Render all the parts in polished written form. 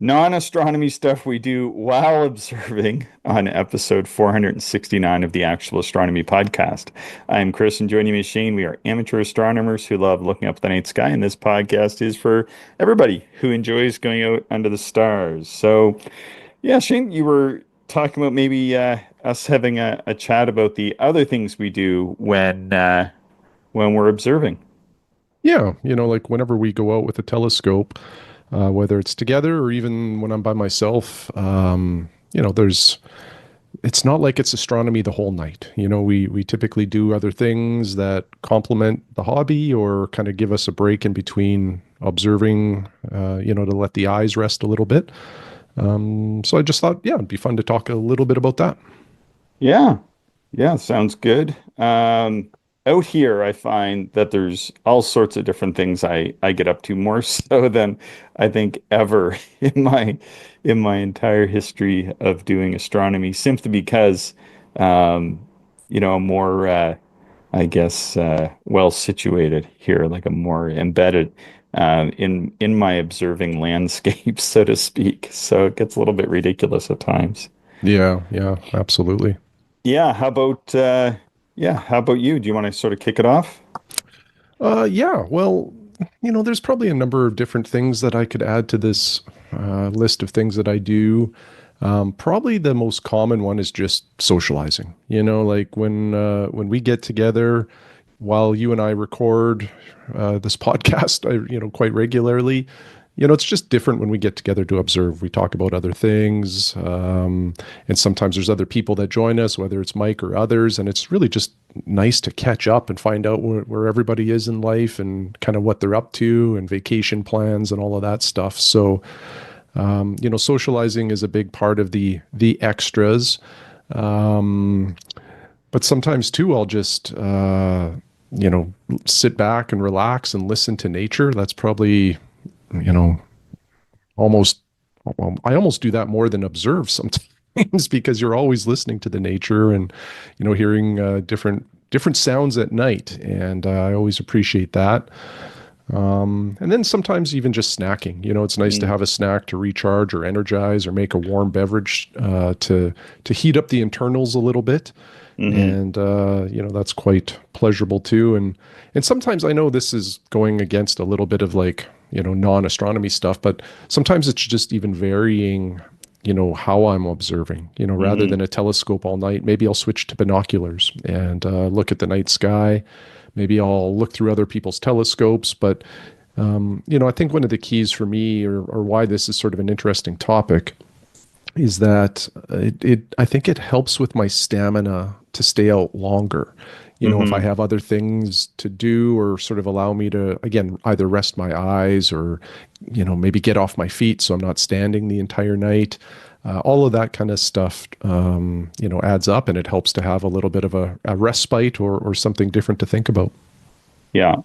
Non-astronomy stuff we do while observing on episode 469 of the Actual Astronomy Podcast. I'm Chris, and joining me is Shane. We are amateur astronomers who love looking up at the night sky, and this podcast is for everybody who enjoys going out under the stars. So, yeah, Shane, you were talking about maybe us having a chat about the other things we do when we're observing. Yeah, like whenever we go out with a telescope, whether it's together or even when I'm by myself, it's not like it's astronomy the whole night. We typically do other things that complement the hobby or kind of give us a break in between observing, to let the eyes rest a little bit. So I just thought, yeah, it'd be fun to talk a little bit about that. Yeah. Yeah, sounds good. Out here, I find that there's all sorts of different things I get up to more so than I think ever in my entire history of doing astronomy, simply because um, I'm more I guess well situated here, like I'm more embedded in my observing landscape, so to speak. So it gets a little bit ridiculous at times. Yeah, yeah, absolutely. Yeah, how about you? Do you want to sort of kick it off? Yeah, well, there's probably a number of different things that I could add to this list of things that I do. Probably the most common one is just socializing. Like when we get together, while you and I record this podcast, quite regularly. It's just different when we get together to observe. We talk about other things, and sometimes there's other people that join us, whether it's Mike or others, and it's really just nice to catch up and find out where everybody is in life and kind of what they're up to and vacation plans and all of that stuff. So, socializing is a big part of the extras. Um, but sometimes too, I'll just sit back and relax and listen to nature. That's probably you know almost well, I almost do that more than observe sometimes because you're always listening to the nature and hearing different sounds at night, and I always appreciate that. And then sometimes even just snacking. It's nice to Mm, have a snack to recharge or energize or make a warm beverage to heat up the internals a little bit. hmm. And that's quite pleasurable too. And sometimes I know this is going against a little bit of like non-astronomy stuff, but sometimes it's just even varying how I'm observing. Rather Hmm. than a telescope all night, maybe I'll switch to binoculars and look at the night sky. Maybe I'll look through other people's telescopes. But I think one of the keys for me, or why this is sort of an interesting topic, is that I think it helps with my stamina to stay out longer. If I Hmm. have other things to do or sort of allow me to, again, either rest my eyes or, maybe get off my feet so I'm not standing the entire night. All of that kind of stuff, adds up, and it helps to have a little bit of a respite or something different to think about. Yeah.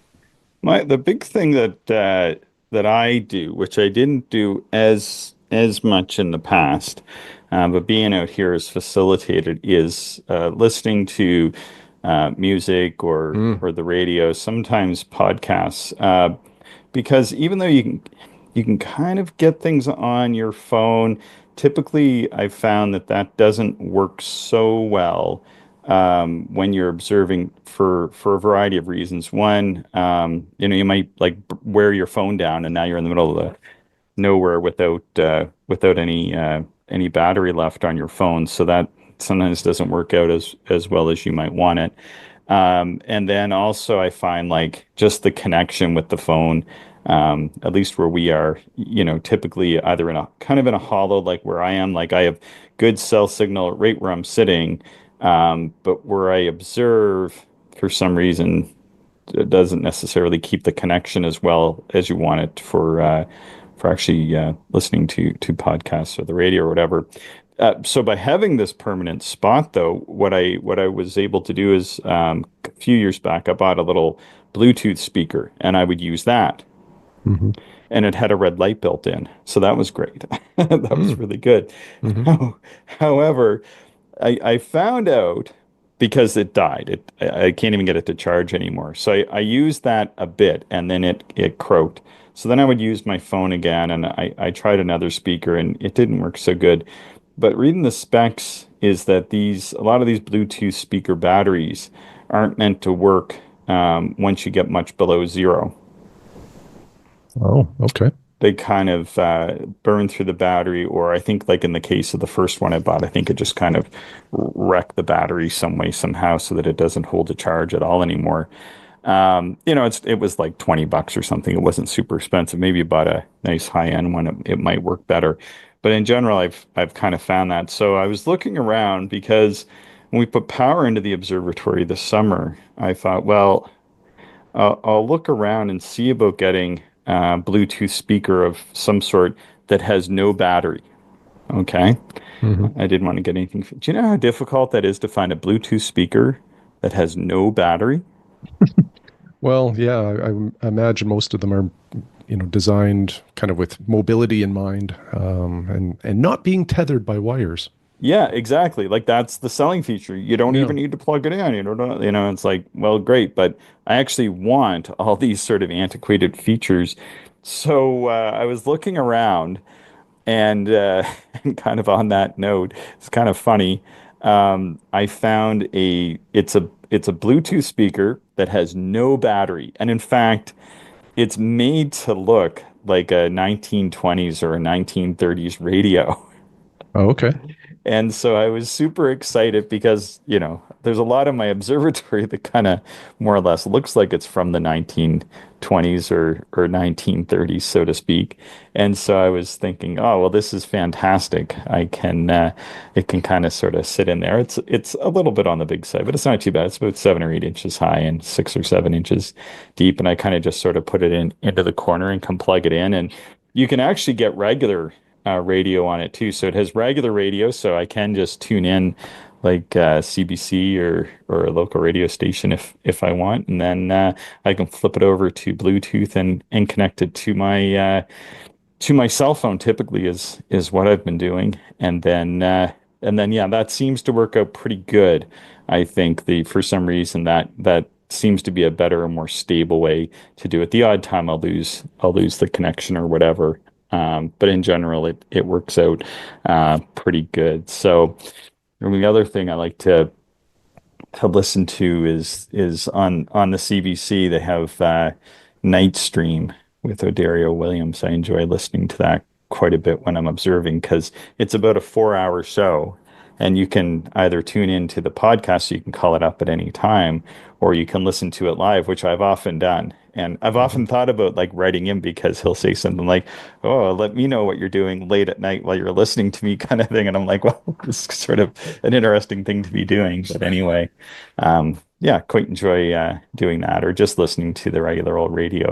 The big thing that I do, which I didn't do as much in the past, but being out here is facilitated, is listening to music Mm, or the radio, sometimes podcasts, because even though you can kind of get things on your phone, typically I've found that doesn't work so well when you're observing for a variety of reasons. One, you might like wear your phone down, and now you're in the middle of the nowhere without any battery left on your phone, so that sometimes doesn't work out as well as you might want it. And then also I find like just the connection with the phone, at least where we are, typically either in a kind of in a hollow, like where I am, like I have good cell signal right where I'm sitting, but where I observe, for some reason, it doesn't necessarily keep the connection as well as you want it for actually listening to podcasts or the radio or whatever. So by having this permanent spot, though, what I was able to do is a few years back, I bought a little Bluetooth speaker, and I would use that, hmm and it had a red light built in, so that was great. That was mm, really good. hmm However, I found out. because it died. I can't even get it to charge anymore. So I used that a bit and then it croaked. So then I would use my phone again and I tried another speaker and it didn't work so good. But reading the specs is that a lot of these Bluetooth speaker batteries aren't meant to work once you get much below zero. Oh, okay. They kind of burn through the battery, or I think, like in the case of the first one I bought, I think it just kind of wrecked the battery some way, somehow, so that it doesn't hold a charge at all anymore. It was like $20 or something. It wasn't super expensive. Maybe you bought a nice high end one, it might work better. But in general, I've kind of found that. So I was looking around because when we put power into the observatory this summer, I thought, well, I'll look around and see about getting a Bluetooth speaker of some sort that has no battery. Okay. Hmm. I didn't want to get anything. Do you know how difficult that is to find a Bluetooth speaker that has no battery? Well, yeah, I imagine most of them are, designed kind of with mobility in mind, and not being tethered by wires. Yeah, exactly. Like that's the selling feature. You don't Yeah. even need to plug it in. It's like, well, great, but I actually want all these sort of antiquated features. So I was looking around. And and kind of on that note, it's kind of funny. I found it's a Bluetooth speaker that has no battery, and in fact, it's made to look like a 1920s or a 1930s radio. Oh, okay. And so I was super excited because, there's a lot of my observatory that kind of more or less looks like it's from the 1920s or 1930s, so to speak. And so I was thinking, oh, well, this is fantastic. It can kind of sort of sit in there. It's a little bit on the big side, but it's not too bad. It's about 7 or 8 inches high and 6 or 7 inches deep. And I kind of just sort of put it into the corner and can plug it in. And you can actually get regular radio on it too. So it has regular radio, so I can just tune in like CBC or a local radio station if I want, and then I can flip it over to Bluetooth and connect it to my cell phone. Typically is what I've been doing, and then yeah, that seems to work out pretty good. I think the for some reason that seems to be a better and more stable way to do it. The odd time I'll lose the connection or whatever. But in general, it works out pretty good. So, and the other thing I like to listen to is on the CBC. They have Night Stream with Odario Williams. I enjoy listening to that quite a bit when I'm observing because it's about a 4 hour show. And you can either tune into the podcast, so you can call it up at any time, or you can listen to it live, which I've often done. And I've Hmm. often thought about like writing in because he'll say something like, "Oh, let me know what you're doing late at night while you're listening to me," kind of thing. And I'm like, well, this is sort of an interesting thing to be doing. But anyway, yeah, quite enjoy doing that, or just listening to the regular old radio,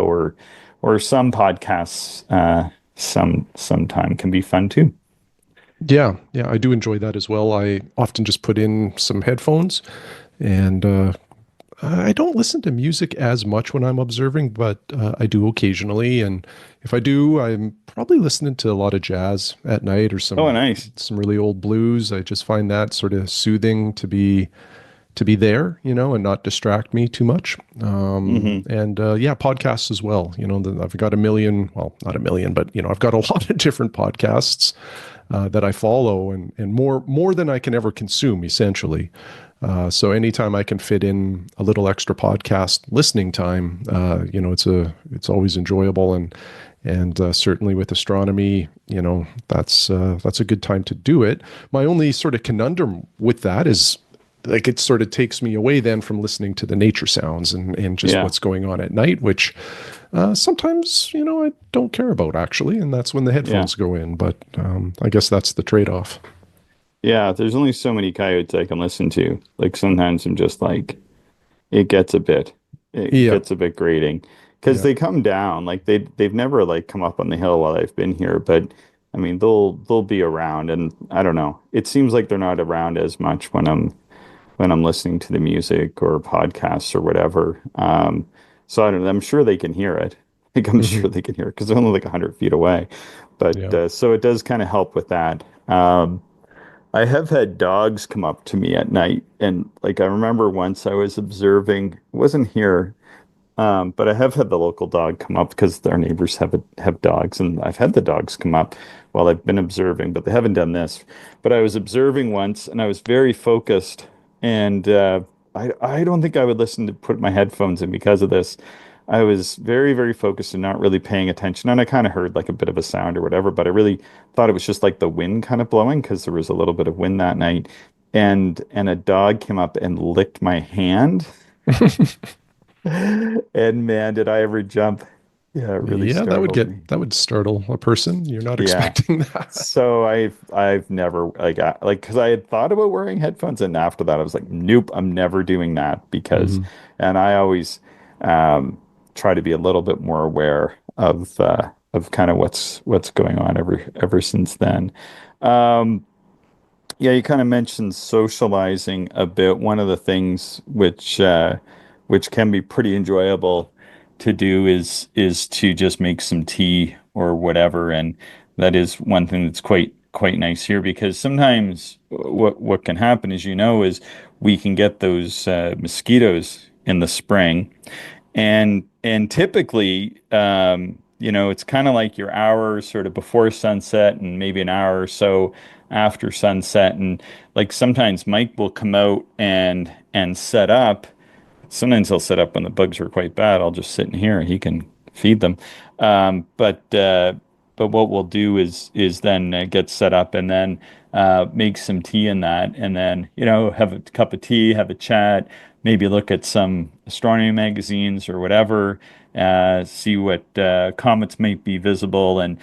or some podcasts. Sometime can be fun too. Yeah, yeah, I do enjoy that as well. I often just put in some headphones, and I don't listen to music as much when I'm observing, but I do occasionally. And if I do, I'm probably listening to a lot of jazz at night or Oh, some nice. some really old blues. I just find that sort of soothing to be there, and not distract me too much. Hmm. And yeah, podcasts as well. I've got a million, well, not a million, but I've got a lot of different podcasts that I follow, and more than I can ever consume, essentially. So anytime I can fit in a little extra podcast listening time, it's always enjoyable, and certainly with astronomy, that's a good time to do it. My only sort of conundrum with that is, like, it sort of takes me away then from listening to the nature sounds and just Yeah. what's going on at night, which sometimes I don't care about, actually, and that's when the Yeah. headphones go in. But I guess that's the trade-off. Yeah. There's only so many coyotes I can listen to. Like sometimes I'm just like, it Yeah, gets a bit grating because yeah. they come down. Like they've never like come up on the hill while I've been here, but I mean they'll be around, and I don't know. It seems like they're not around as much when I'm listening to the music or podcasts or whatever. So I don't know. I'm sure they can hear it. Like I'm Hmm. sure they can hear it because they're only like 100 feet away. But Yeah. so it does kind of help with that. I have had dogs come up to me at night, and like I remember once I was observing, it wasn't here, but I have had the local dog come up because our neighbors have dogs, and I've had the dogs come up while I've been observing, but they haven't done this. But I was observing once, and I was very focused, and I don't think I would listen to put my headphones in because of this. I was very, very focused and not really paying attention, and I kind of heard like a bit of a sound or whatever, but I really thought it was just like the wind kind of blowing because there was a little bit of wind that night, and a dog came up and licked my hand. And man, did I ever jump. Yeah, it really Yeah, that would startled get me. that would startle a person. You're not Yeah. expecting that. So I've never like because I had thought about wearing headphones, and after that I was like, nope, I'm never doing that because Hmm. and I always um try to be a little bit more aware of kind of what's going on ever since then. Um yeah, you kind of mentioned socializing a bit. One of the things which can be pretty enjoyable to do is to just make some tea or whatever, and that is one thing that's quite nice here because sometimes what can happen, as you know, is we can get those mosquitoes in the spring, and typically, it's kind of like your hour sort of before sunset and maybe an hour or so after sunset. And like sometimes Mike will come out and set up. Sometimes he'll set up when the bugs are quite bad. I'll just sit in here and he can feed them. But what we'll do is then get set up and then make some tea in that, and then have a cup of tea, have a chat, maybe look at some astronomy magazines or whatever, see what comets might be visible, and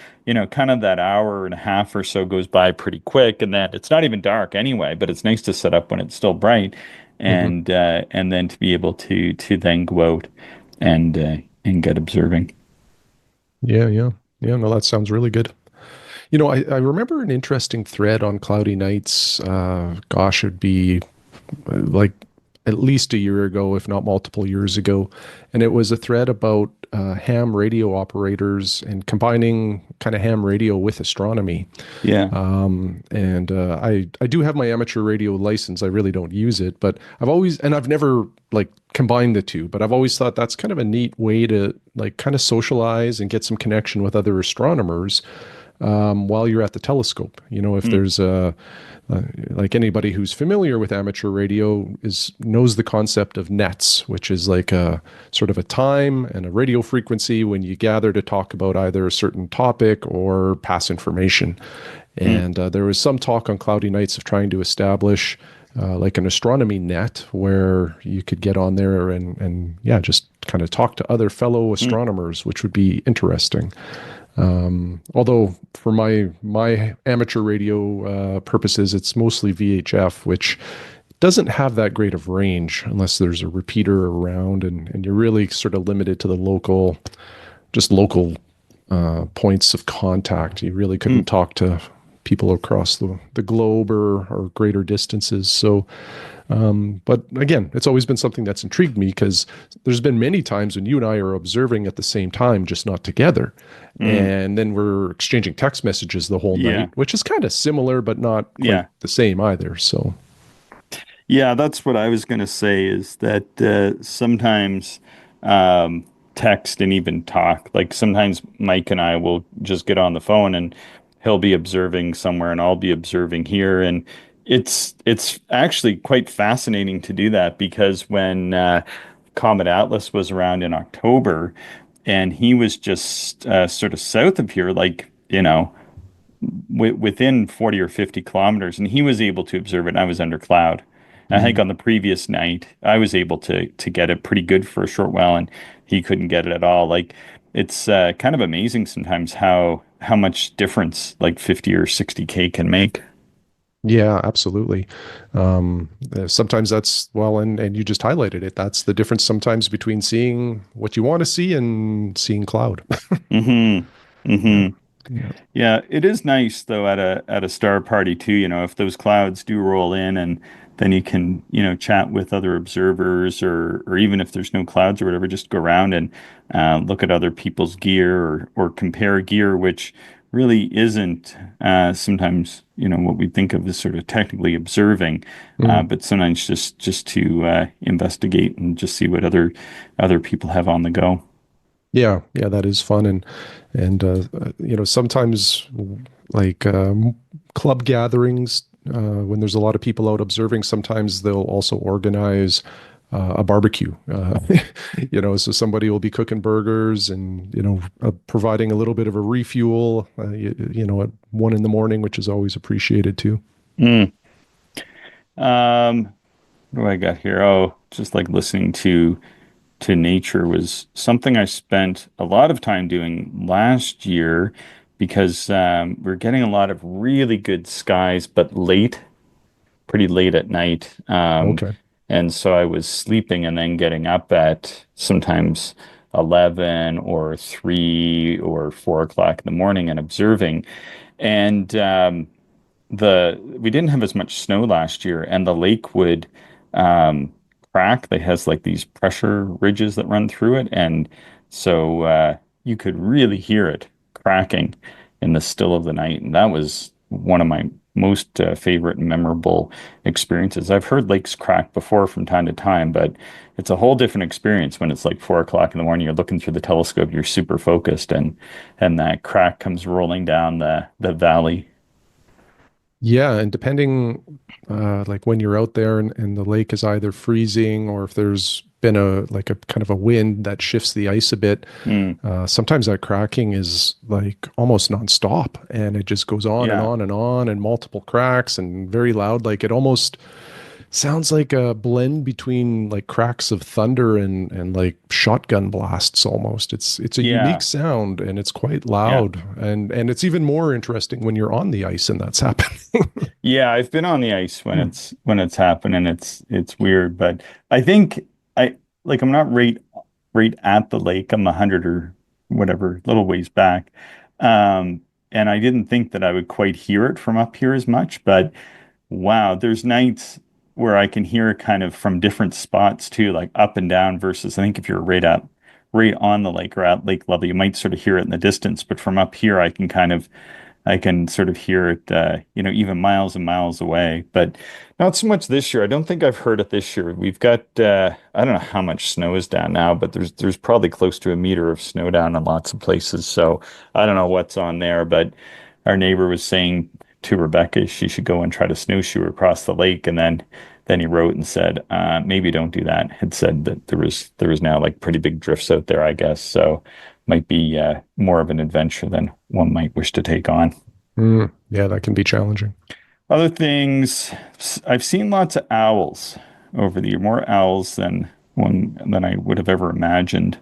kind of that hour and a half or so goes by pretty quick, and then it's not even dark anyway, but it's nice to set up when it's still bright, Hmm. and then to be able to then go out and get observing. Yeah, yeah. Yeah, no, that sounds really good. I remember an interesting thread on cloudy nights. Gosh, it'd be like at least a year ago, if not multiple years ago. And it was a thread about ham radio operators and combining kind of ham radio with astronomy. Yeah. And I do have my amateur radio license. I really don't use it, but I've never like combined the two, but I've always thought that's kind of a neat way to like kind of socialize and get some connection with other astronomers while you're at the telescope. If Mm, there's like anybody who's familiar with amateur radio is knows the concept of nets, which is like a sort of a time and a radio frequency when you gather to talk about either a certain topic or pass information. mm, And there was some talk on cloudy nights of trying to establish like an astronomy net where you could get on there and yeah, just kind of talk to other fellow mm, astronomers, which would be interesting. Although for my amateur radio purposes, it's mostly VHF, which doesn't have that great of range unless there's a repeater around, and you're really sort of limited to the local points of contact. You really couldn't mm, talk to people across the globe or greater distances. So but again, it's always been something that's intrigued me because there's been many times when you and I are observing at the same time, just not together. mm. And then we're exchanging text messages the whole Yeah. night, which is kind of similar, but not quite Yeah. the same either. So, Yeah, that's what I was going to say is that sometimes um, text and even talk, like sometimes Mike and I will just get on the phone and he'll be observing somewhere and I'll be observing here. And it's actually quite fascinating to do that because when Comet Atlas was around in October and he was just sort of south of here, like, within 40 or 50 kilometers, and he was able to observe it, and I was under cloud. I think mhm. on the previous night, I was able to get it pretty good for a short while, and he couldn't get it at all. Like it's kind of amazing sometimes how much difference like 50 or 60K can make. Yeah, absolutely. Sometimes that's well, and you just highlighted it. That's the difference sometimes between seeing what you want to see and seeing cloud. Mm-hmm. Yeah, Mm-hmm. yeah. Yeah, it is nice though at a star party too, if those clouds do roll in and then you can, chat with other observers or even if there's no clouds or whatever, just go around and look at other people's gear or compare gear, which really isn't sometimes, what we think of as sort of technically observing, Mm. but sometimes just to investigate and just see what other people have on the go. Yeah, yeah, that is fun, and sometimes like club gatherings when there's a lot of people out observing, sometimes they'll also organize a barbecue. So somebody will be cooking burgers and providing a little bit of a refuel, at 1 in the morning, which is always appreciated too. Mm. What do I got here? Oh, just like listening to nature was something I spent a lot of time doing last year because we're getting a lot of really good skies, but pretty late at night. Okay. And so I was sleeping and then getting up at sometimes 11 or 3 or 4 o'clock in the morning and observing. And the we didn't have as much snow last year, and the lake would um, crack. It has like these pressure ridges that run through it, and so you could really hear it cracking in the still of the night. And that was one of my most favorite and memorable experiences. I've heard lakes crack before from time to time, but it's a whole different experience when it's like 4 o'clock in the morning. You're looking through the telescope, you're super focused, and that crack comes rolling down the valley. Yeah, and depending, like when you're out there and the lake is either freezing or if there's been a kind of a wind that shifts the ice a bit, Mm, sometimes that cracking is like almost nonstop and it just goes on and yeah. on and on and multiple cracks and very loud. Like it almost sounds like a blend between like cracks of thunder and like shotgun blasts almost. It's a unique Yeah, sound and it's quite yeah, loud and it's even more interesting when you're on the ice and that's happening. yeah. I've been on the ice when it's happening. It's weird, but I think I like I'm not right at the lake. I'm 100 or whatever, little ways back, um, and I didn't think that I would quite hear it from up here as much. But wow, there's nights where I can hear it kind of from different spots too, like up and down. Versus I think if you're right on the lake or at lake level, you might sort of hear it in the distance, but from up here, I can sort of hear it, even miles and miles away. But not so much this year. I don't think I've heard it this year. We've got, I don't know how much snow is down now, but there's probably close to a meter of snow down in lots of places. So I don't know what's on there, but our neighbor was saying to Rebecca she should go and try to snowshoe across the lake, and then he wrote and said, maybe don't do that. Had said that there was now like pretty big drifts out there, I guess. So might be more of an adventure than one might wish to take on. Yeah, that can be challenging. Other things, I've seen lots of owls over the year, more owls than I would have ever imagined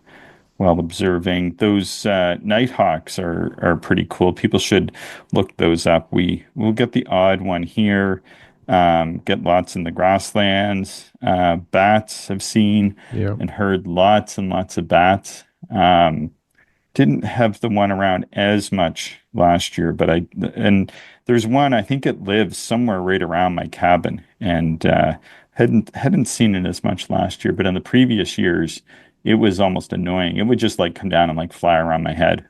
while observing. Those nighthawks are pretty cool. People should look those up. We'll get the odd one here. Get lots in the grasslands. Bats I've seen Yeah. and heard lots and lots of bats. Didn't have the one around as much last year, but and there's one I think it lives somewhere right around my cabin, and hadn't seen it as much last year, but in the previous years, it was almost annoying. It would just like come down and like fly around my head.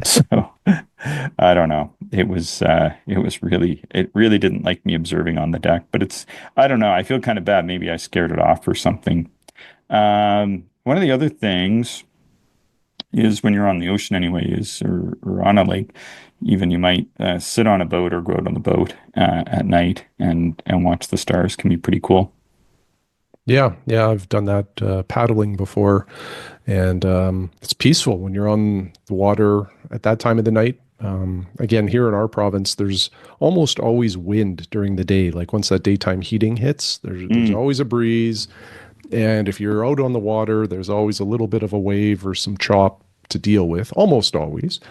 So I don't know. It really didn't like me observing on the deck, but I don't know. I feel kind of bad. Maybe I scared it off or something. One of the other things is when you're on the ocean anyway, or on a lake, even you might sit on a boat or go out on the boat at night and watch the stars. Can be pretty cool. Yeah, yeah, I've done that paddling before, and it's peaceful when you're on the water at that time of the night. Again, here in our province, there's almost always wind during the day. Like once that daytime heating hits, there's Mm, always a breeze, and if you're out on the water, there's always a little bit of a wave or some chop to deal with, almost always.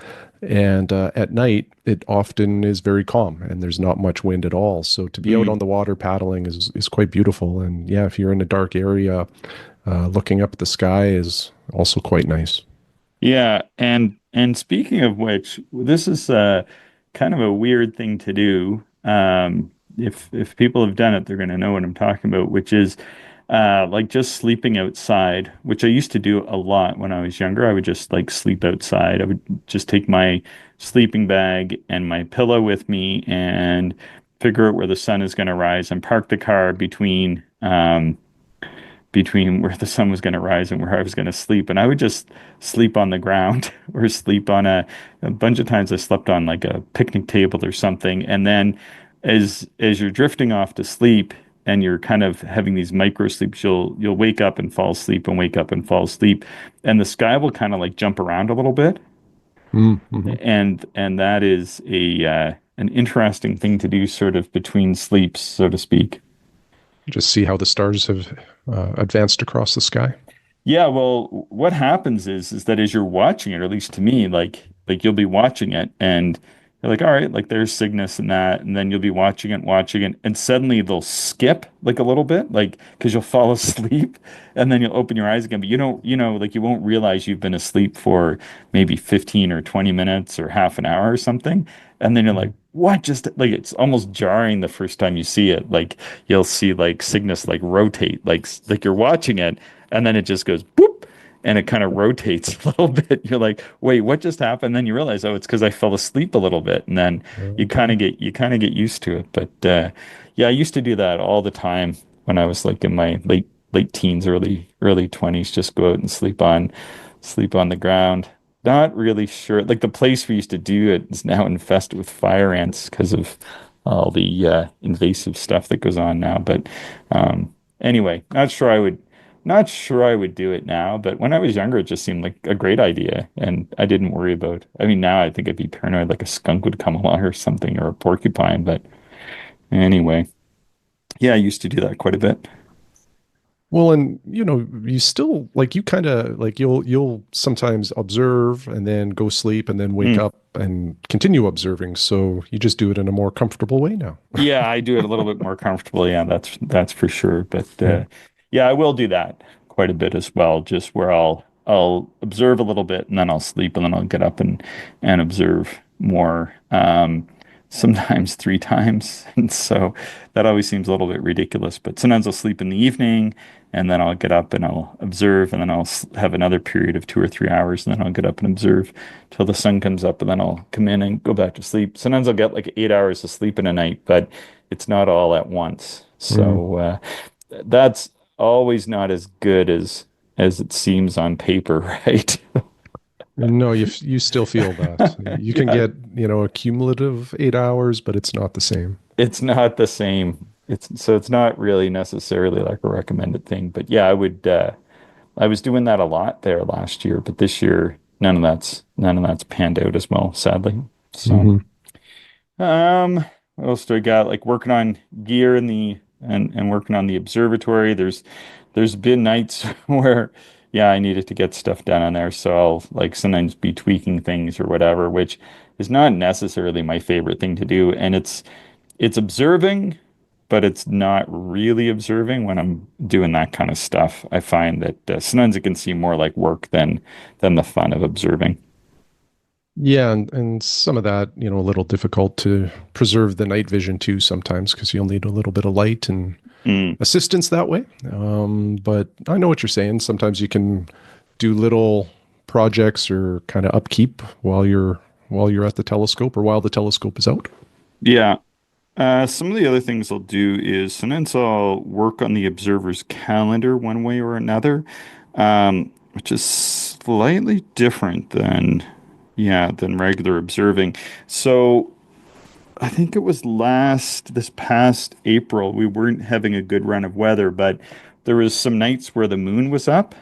And at night, it often is very calm and there's not much wind at all. So to be out on mm. the water paddling is quite beautiful. And yeah, if you're in a dark area, looking up at the sky is also quite nice. Yeah, and speaking of which, this is kind of a weird thing to do. If people have done it, they're going to know what I'm talking about, which is Like just sleeping outside, which I used to do a lot when I was younger. I would just like sleep outside. I would just take my sleeping bag and my pillow with me and figure out where the sun is going to rise and park the car between where the sun was going to rise and where I was going to sleep. And I would just sleep on the ground or sleep on a bunch of times I slept on like a picnic table or something. And then as you're drifting off to sleep and you're kind of having these micro sleeps, you'll wake up and fall asleep and wake up and fall asleep. And the sky will kind of like jump around a little bit. Mm-hmm. And that is a an interesting thing to do sort of between sleeps, so to speak. Just see how the stars have advanced across the sky. Yeah, well, what happens is that as you're watching it, or at least to me, like you'll be watching it and you're like, all right, like there's Cygnus and that, and then you'll be watching it, and suddenly they'll skip like a little bit, like because you'll fall asleep and then you'll open your eyes again, but you don't, like you won't realize you've been asleep for maybe 15 or 20 minutes or half an hour or something. And then you're like, Mhm. what just like it's almost jarring the first time you see it. Like you'll see like Cygnus like rotate, like you're watching it and then it just goes boop and it kind of rotates a little bit. You're like, wait, what just happened? Then you realize, oh, it's because I fell asleep a little bit, and then Okay. you kind of get used to it. But yeah, I used to do that all the time when I was like in my late teens, early 20s. Just go out and sleep on the ground. Not really sure. Like the place we used to do it is now infested with fire ants because of all the invasive stuff that goes on now. But anyway, not sure I would do it now, but when I was younger, it just seemed like a great idea, and I didn't worry about. I mean, now I think I'd be paranoid, like a skunk would come along or something, or a porcupine. But anyway, yeah, I used to do that quite a bit. Well, and you still like you kind of like you'll sometimes observe and then go sleep and then wake Mm. up and continue observing. So you just do it in a more comfortable way now. Yeah, I do it a little bit more comfortable. Yeah, that's for sure. But Yeah. yeah, I will do that quite a bit as well. Just where I'll observe a little bit and then I'll sleep and then I'll get up and observe more. Sometimes three times, and so that always seems a little bit ridiculous. But sometimes I'll sleep in the evening and then I'll get up and I'll observe and then have another period of 2 or 3 hours and then I'll get up and observe till the sun comes up and then I'll come in and go back to sleep. Sometimes I'll get like 8 hours of sleep in a night, but it's not all at once. Mm. So that's always not as good as it seems on paper, right? No, you still feel that. You can Yeah, get, a cumulative 8 hours, but it's not the same. it's not the same. It's not really necessarily like a recommended thing, but yeah, I was doing that a lot there last year, but this year none of that's panned out as well, sadly. So, Hmm. um, what else do I got? Like working on gear in the and working on the observatory. There's been nights where yeah, I needed to get stuff done on there, so I'll like sometimes be tweaking things or whatever, which is not necessarily my favorite thing to do, and it's observing, but it's not really observing when I'm doing that kind of stuff. I find that sometimes it can seem more like work than the fun of observing. Yeah, and some of that, a little difficult to preserve the night vision too sometimes because you'll need a little bit of light and Mm. assistance that way. But I know what you're saying. Sometimes you can do little projects or kind of upkeep while you're at the telescope or while the telescope is out. Yeah. Some of the other things I'll do is sometimes I'll work on the observer's calendar one way or another, which is slightly different than regular observing. So I think it was this past April, we weren't having a good run of weather, but there was some nights where the moon was up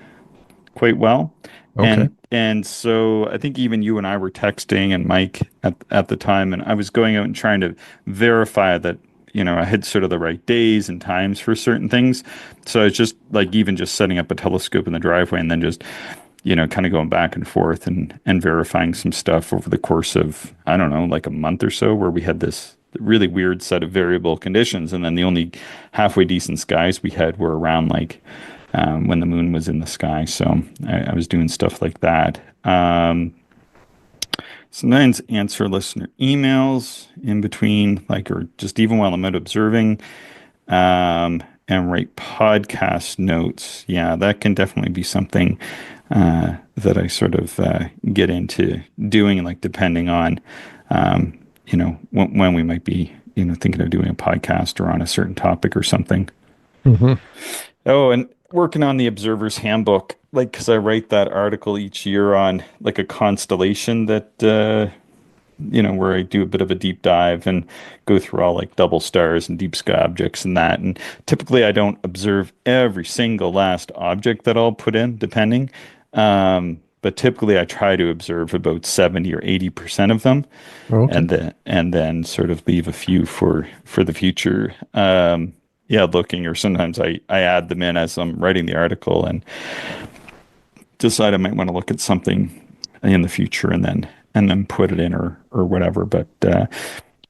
quite well. Okay. And so I think even you and I were texting and Mike at the time, and I was going out and trying to verify that, I had sort of the right days and times for certain things. So it's just like even just setting up a telescope in the driveway and then just, kind of going back and forth and verifying some stuff over the course of, I don't know, like a month or so where we had this really weird set of variable conditions. And then the only halfway decent skies we had were around like when the moon was in the sky. So I was doing stuff like that. Sometimes answer listener emails in between, like, or just even while I'm out observing. and write podcast notes, yeah, that can definitely be something that I sort of get into doing, like depending on, when we might be, thinking of doing a podcast or on a certain topic or something. Hmm. Oh, and working on the Observer's Handbook, like, because I write that article each year on like a constellation that, where I do a bit of a deep dive and go through all like double stars and deep sky objects and that. And typically I don't observe every single last object that I'll put in, depending. But typically I try to observe about 70 or 80% of them Okay. and then sort of leave a few for the future. Yeah, looking, or sometimes I add them in as I'm writing the article and decide I might want to look at something in the future and then put it in or whatever. But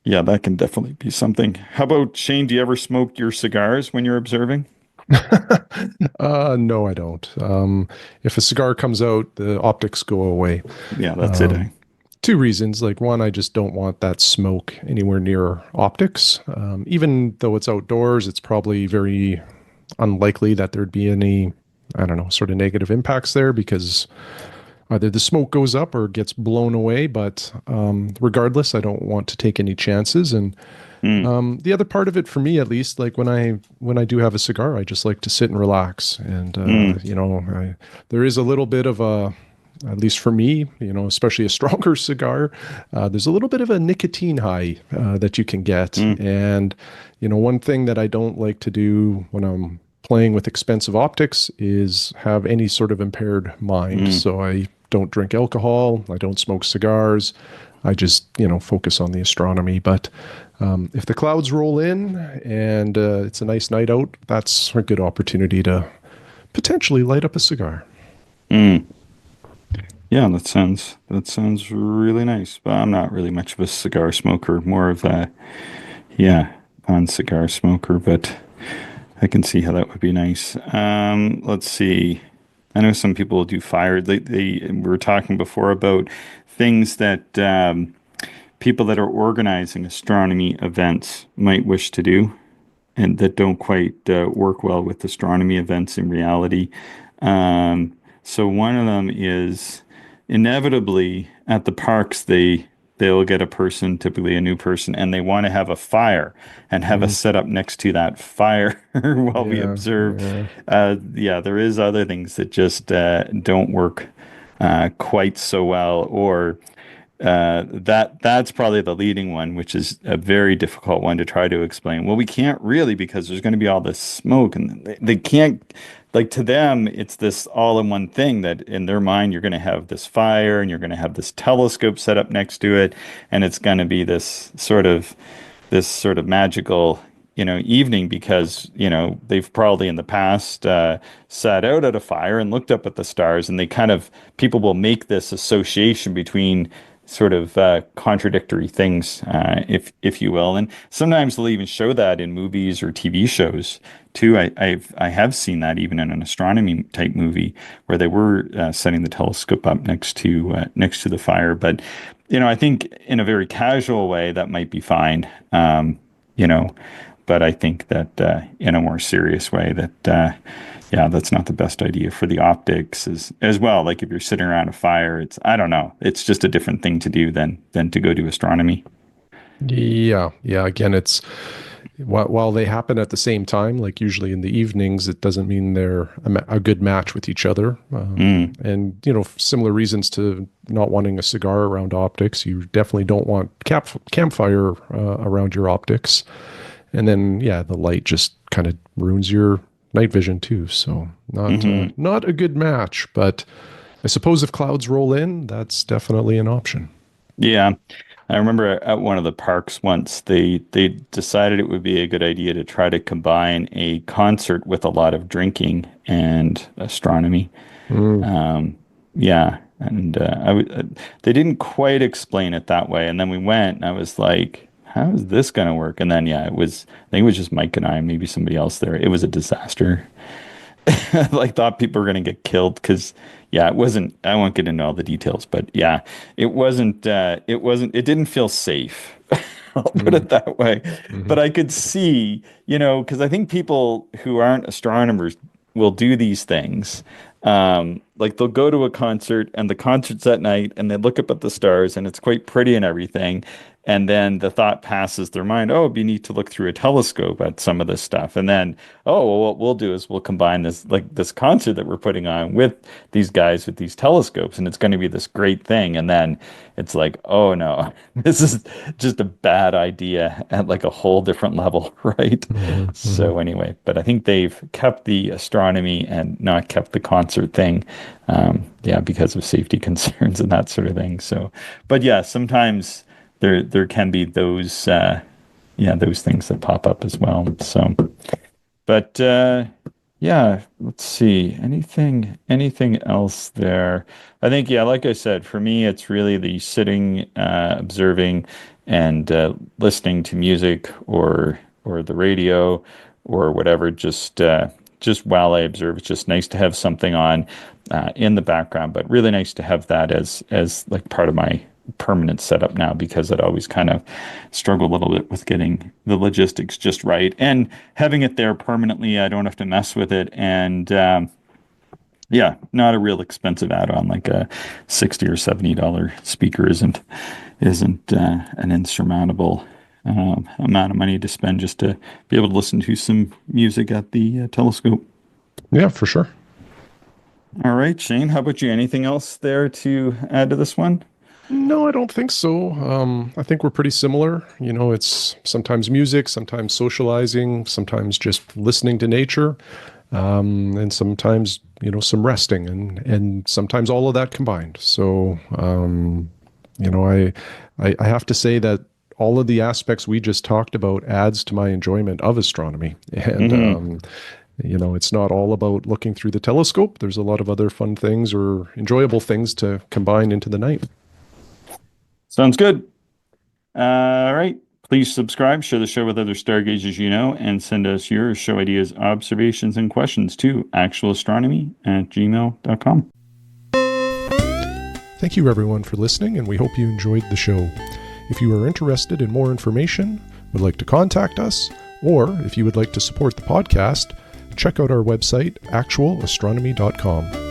yeah, that can definitely be something. How about Shane? Do you ever smoke your cigars when you're observing? No, I don't. If a cigar comes out, the optics go away. Yeah, that's it. Um, Two reasons. Like one, I just don't want that smoke anywhere near optics. Even though it's outdoors, it's probably very unlikely that there'd be any, I don't know, sort of negative impacts there because either the smoke goes up or gets blown away. But regardless, I don't want to take any chances. And Mm, the other part of it, for me at least, like when I do have a cigar, I just like to sit and relax. And mm, there is a little bit of a, at least for me, especially a stronger cigar, there's a little bit of a nicotine high that you can get. mm, And one thing that I don't like to do when I'm playing with expensive optics is have any sort of impaired mind. mm. So I don't drink alcohol. I don't smoke cigars. I just, focus on the astronomy. But if the clouds roll in and it's a nice night out, that's a good opportunity to potentially light up a cigar. Mm. Yeah, that sounds really nice. But I'm not really much of a cigar smoker, more of a, yeah, non-cigar smoker, but I can see how that would be nice. Let's see. I know some people do fire. We were talking before about things that people that are organizing astronomy events might wish to do and that don't quite work well with astronomy events in reality. So one of them is inevitably at the parks they'll get a person, typically a new person, and they want to have a fire and have us Mm, set up next to that fire while we yeah, observe. yeah. Yeah, there is other things that just don't work quite so well, or that's probably the leading one, which is a very difficult one to try to explain. Well, we can't really because there's going to be all this smoke, and they can't, like to them, it's this all-in-one thing that in their mind you're going to have this fire and you're going to have this telescope set up next to it, and it's going to be this sort of magical, evening because, they've probably in the past sat out at a fire and looked up at the stars, and they kind of people will make this association between sort of contradictory things, if you will. And sometimes they'll even show that in movies or TV shows too. I have seen that even in an astronomy type movie where they were setting the telescope up next to the fire. But I think in a very casual way that might be fine. You know, but I think that in a more serious way that yeah, that's not the best idea for the optics as well. Like if you're sitting around a fire, I don't know, it's just a different thing to do than to go do astronomy. Yeah, yeah. Again, it's while they happen at the same time, like usually in the evenings, it doesn't mean they're a good match with each other. Mm, And similar reasons to not wanting a cigar around optics. You definitely don't want campfire around your optics. And then, yeah, the light just kind of ruins your night vision too. So hmm not a good match. But I suppose if clouds roll in, that's definitely an option. Yeah. I remember at one of the parks once they decided it would be a good idea to try to combine a concert with a lot of drinking and astronomy. Mm. Um, yeah, and they didn't quite explain it that way. And then we went, and I was like, "How is this going to work?" And then yeah, it was. I think it was just Mike and I, maybe somebody else there. It was a disaster. Like thought people were going to get killed because yeah, it wasn't. I won't get into all the details, but yeah, it wasn't. It didn't feel safe. I'll put Mm, it that way. mhm. But I could see, because I think people who aren't astronomers will do these things. Like they'll go to a concert and the concert's at night and they look up at the stars and it's quite pretty and everything. And then the thought passes their mind, oh, it'd be neat to look through a telescope at some of this stuff. And then, oh, well, what we'll do is we'll combine this concert that we're putting on with these guys with these telescopes, and it's going to be this great thing. And then it's like, oh no, this is just a bad idea at like a whole different level, right? Mhm, mhm. So anyway, but I think they've kept the astronomy and not kept the concert thing, yeah, because of safety concerns and that sort of thing. So, but yeah, sometimes there can be those yeah, those things that pop up as well. So, but yeah, let's see. Anything else there? I think yeah, like I said, for me it's really the sitting, observing and listening to music or the radio or whatever, just while I observe. It's just nice to have something on in the background, but really nice to have that as like part of my permanent setup now because I'd always kind of struggle a little bit with getting the logistics just right and having it there permanently. I don't have to mess with it, and yeah, not a real expensive add-on like a $60 or $70 speaker isn't an insurmountable amount of money to spend just to be able to listen to some music at the telescope. Yeah, for sure. All right, Shane, how about you? Anything else there to add to this one? No, I don't think so. I think we're pretty similar. It's sometimes music, sometimes socializing, sometimes just listening to nature, and sometimes, some resting and sometimes all of that combined. So, I have to say that all of the aspects we just talked about adds to my enjoyment of astronomy. And, Hmm. it's not all about looking through the telescope. There's a lot of other fun things or enjoyable things to combine into the night. Sounds good. All right. Please subscribe, share the show with other stargazers you know, and send us your show ideas, observations, and questions to actualastronomy@gmail.com. Thank you, everyone, for listening, and we hope you enjoyed the show. If you are interested in more information, would like to contact us, or if you would like to support the podcast, check out our website, actualastronomy.com.